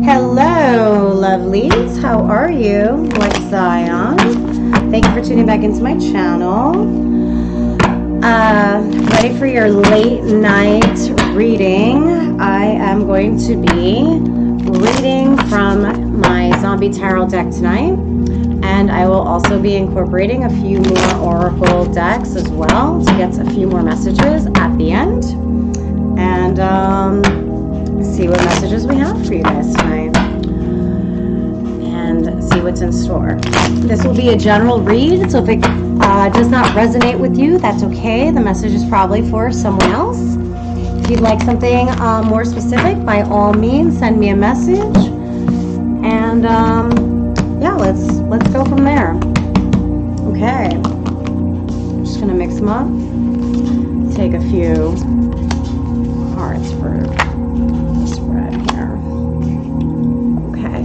Hello, lovelies. How are you? Like Zion. Thank you for tuning back into my channel. Ready for your late night reading. I am going to be reading from my Zombie Tarot deck tonight. And I will also be incorporating a few more Oracle decks as well to get a few more messages at the end. And see what messages we have for you guys tonight. And see what's in store. This will be a general read, so if it does not resonate with you, that's okay. The message is probably for someone else. If you'd like something more specific, by all means, send me a message. And yeah, let's go from there. Okay, I'm just gonna mix them up. Take a few cards for the spread here. Okay.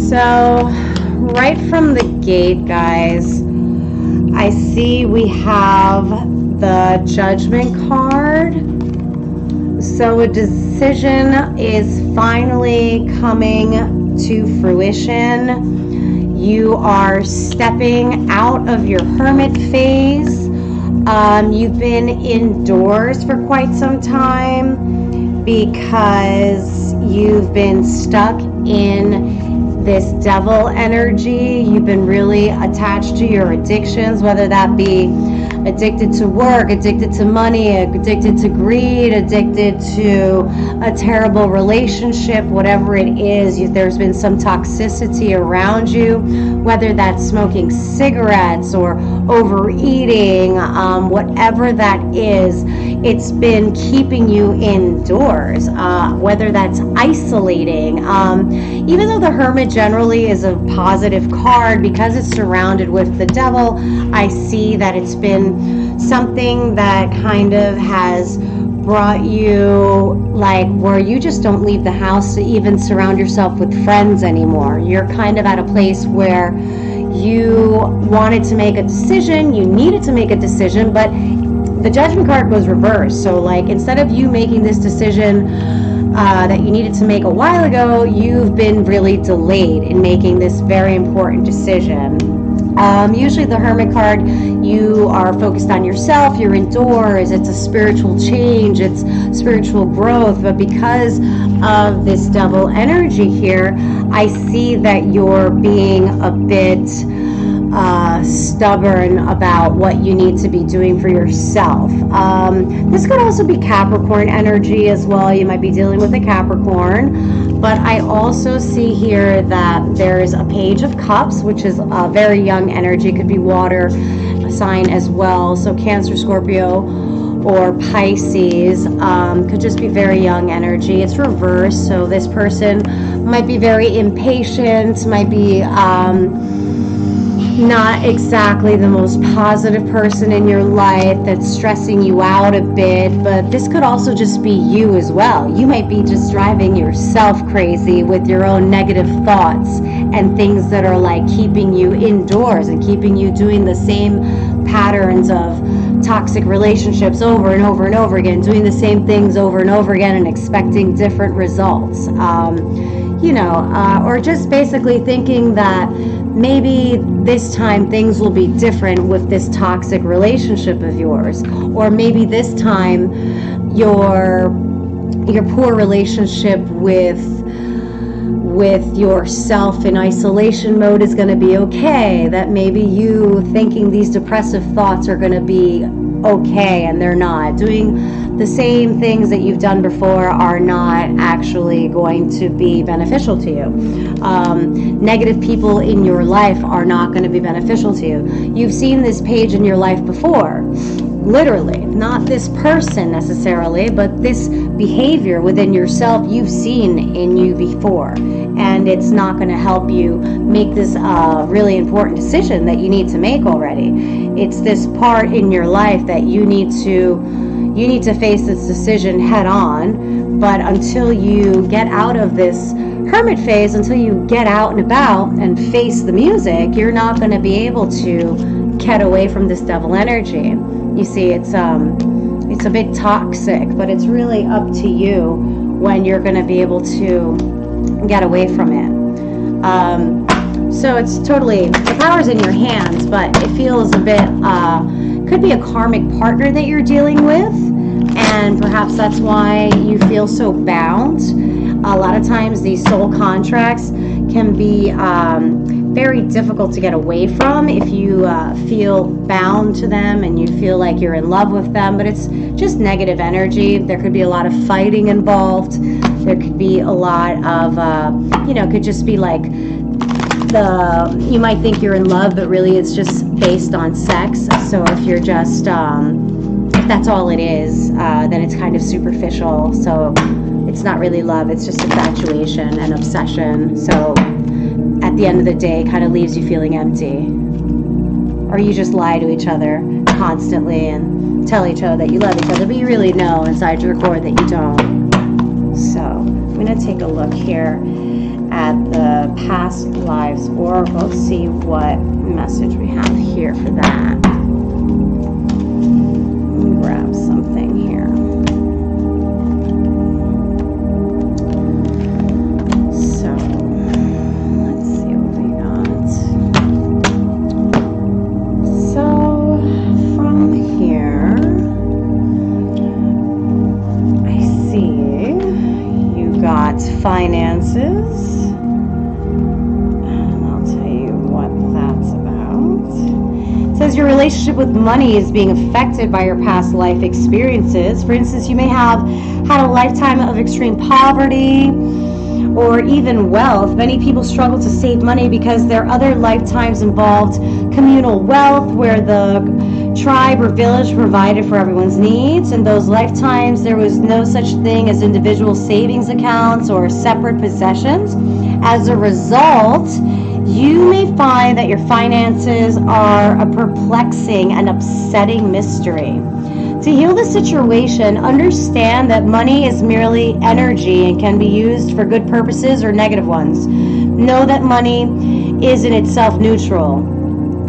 So, right from the gate, guys, I see we have the Judgment card. So a decision is finally coming to fruition. You are stepping out of your hermit phase. You've been indoors for quite some time because you've been stuck in this devil energy. You've been really attached to your addictions, whether that be addicted to work, addicted to money, addicted to greed, addicted to a terrible relationship, whatever it is. There's been some toxicity around you, whether that's smoking cigarettes or overeating, whatever that is, it's been keeping you indoors, whether that's isolating. Even though the Hermit generally is a positive card, because it's surrounded with the devil, I see that it's been something that kind of has brought you, like, where you just don't leave the house to even surround yourself with friends anymore. You're kind of at a place where you wanted to make a decision, you needed to make a decision, but the Judgment card was reversed. So, like, instead of you making this decision that you needed to make a while ago, you've been really delayed in making this very important decision. Usually the Hermit card, you are focused on yourself, you're indoors, it's a spiritual change, it's spiritual growth, but because of this devil energy here, I see that you're being a bit stubborn about what you need to be doing for yourself. This could also be Capricorn energy as well. You might be dealing with a Capricorn, but I also see here that there's a Page of Cups, which is a very young energy. It could be water sign as well. So Cancer, Scorpio, or Pisces, could just be very young energy. It's reversed, so this person might be very impatient, might be not exactly the most positive person in your life, that's stressing you out a bit. But this could also just be you as well. You might be just driving yourself crazy with your own negative thoughts and things that are like keeping you indoors and keeping you doing the same patterns of toxic relationships over and over and over again, doing the same things over and over again and expecting different results. Or just basically thinking that maybe this time things will be different with this toxic relationship of yours, or maybe this time your poor relationship with yourself in isolation mode is going to be okay, that maybe you thinking these depressive thoughts are going to be okay and they're not. Doing the same things that you've done before are not actually going to be beneficial to you. Negative people in your life are not going to be beneficial to you. You've seen this page in your life before, literally, not this person necessarily, but this behavior within yourself you've seen in you before, and it's not going to help you make this really important decision that you need to make already. It's this part in your life that you need to face this decision head on. But until you get out of this hermit phase, until you get out and about and face the music, you're not going to be able to get away from this devil energy. You see, it's a bit toxic, but it's really up to you when you're going to be able to get away from it. So it's totally, the power's in your hands, but it feels a bit, could be a karmic partner that you're dealing with, and perhaps that's why you feel so bound. A lot of times these soul contracts can be very difficult to get away from if you feel bound to them and you feel like you're in love with them, but it's just negative energy. There could be a lot of fighting involved. There could be a lot of, could just be like you might think you're in love, but really it's just based on sex. So if you're just, if that's all it is, then it's kind of superficial. So it's not really love, it's just infatuation and obsession. So at the end of the day, it kind of leaves you feeling empty. Or you just lie to each other constantly and tell each other that you love each other, but you really know inside your core that you don't. So I'm going to take a look here at the past lives oracle, see what message we have here for that. Let me grab something here. So let's see what we got. So from here, I see you got finances. Your relationship with money is being affected by your past life experiences. For instance, you may have had a lifetime of extreme poverty or even wealth. Many people struggle to save money because their other lifetimes involved communal wealth, where the tribe or village provided for everyone's needs. In those lifetimes, there was no such thing as individual savings accounts or separate possessions. As a result, you may find that your finances are a perplexing and upsetting mystery. To heal the situation, understand that money is merely energy and can be used for good purposes or negative ones. Know that money is in itself neutral.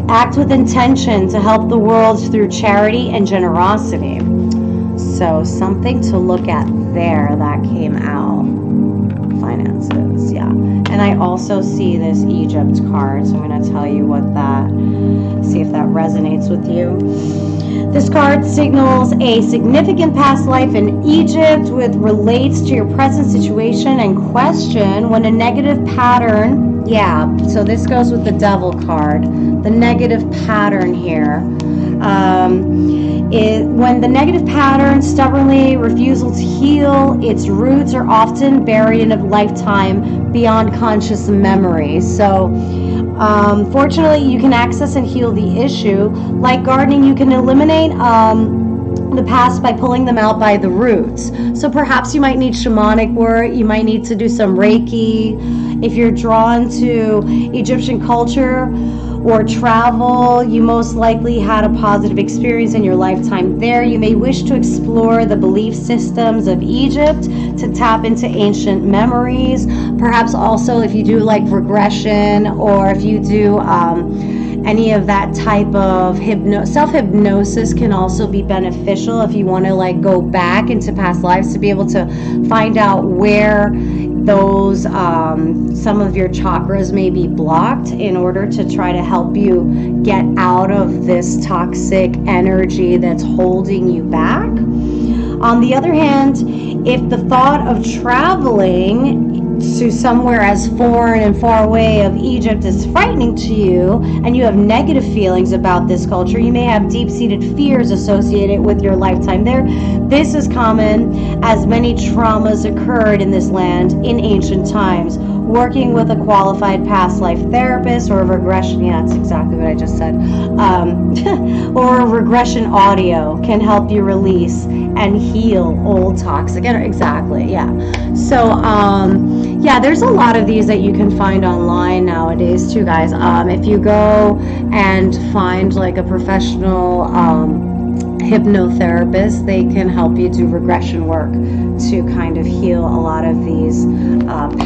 Act with intention to help the world through charity and generosity. So something to look at there that came out. Finances, yeah. And I also see this Egypt card, so I'm going to tell you what that, see if that resonates with you. This card signals a significant past life in Egypt, which relates to your present situation and question when a negative pattern, yeah, so this goes with the Devil card, the negative pattern here. When the negative pattern stubbornly refusal to heal, its roots are often buried in a lifetime beyond conscious memory. So fortunately, you can access and heal the issue. Like gardening, you can eliminate the past by pulling them out by the roots. So perhaps you might need shamanic work, you might need to do some Reiki. If you're drawn to Egyptian culture or travel, you most likely had a positive experience in your lifetime there. You may wish to explore the belief systems of Egypt to tap into ancient memories. Perhaps also if you do like regression, or if you do any of that type of self-hypnosis can also be beneficial if you want to like go back into past lives to be able to find out where those some of your chakras may be blocked, in order to try to help you get out of this toxic energy that's holding you back. On the other hand, if the thought of traveling to somewhere as foreign and far away of Egypt is frightening to you, and you have negative feelings about this culture, you may have deep-seated fears associated with your lifetime there. This is common, as many traumas occurred in this land in ancient times. Working with a qualified past life therapist or a regression, yeah, that's exactly what I just said, or a regression audio can help you release and heal old toxic energy. Exactly, yeah. So yeah, there's a lot of these that you can find online nowadays too, guys. If you go and find like a professional hypnotherapist, they can help you do regression work to kind of heal a lot of these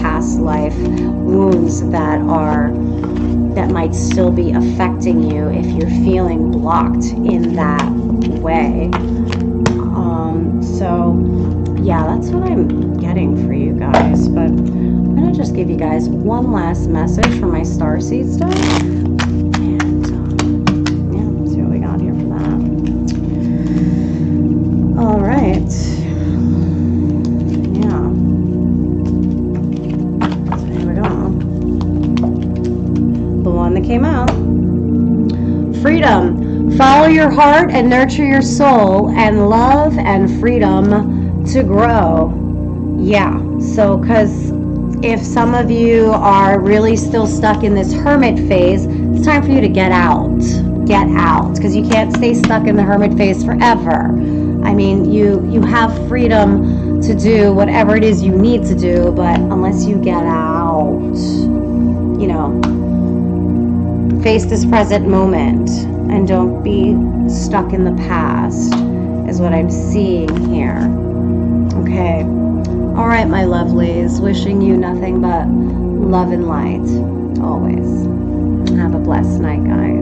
past life wounds that are that might still be affecting you if you're feeling blocked in that way. So yeah, that's what I'm getting for you guys. But I'm gonna just give you guys one last message for my starseed stuff, and yeah, let's see what we got here for that. All right. Yeah. So here we go. The one that came out. Freedom. Follow your heart and nurture your soul, and love and freedom to grow. Yeah, so because if some of you are really still stuck in this hermit phase, it's time for you to get out. Get out, because you can't stay stuck in the hermit phase forever. I mean, you have freedom to do whatever it is you need to do, but unless you get out, you know, face this present moment and don't be stuck in the past is what I'm seeing here. Okay. All right, my lovelies. Wishing you nothing but love and light always. Have a blessed night, guys.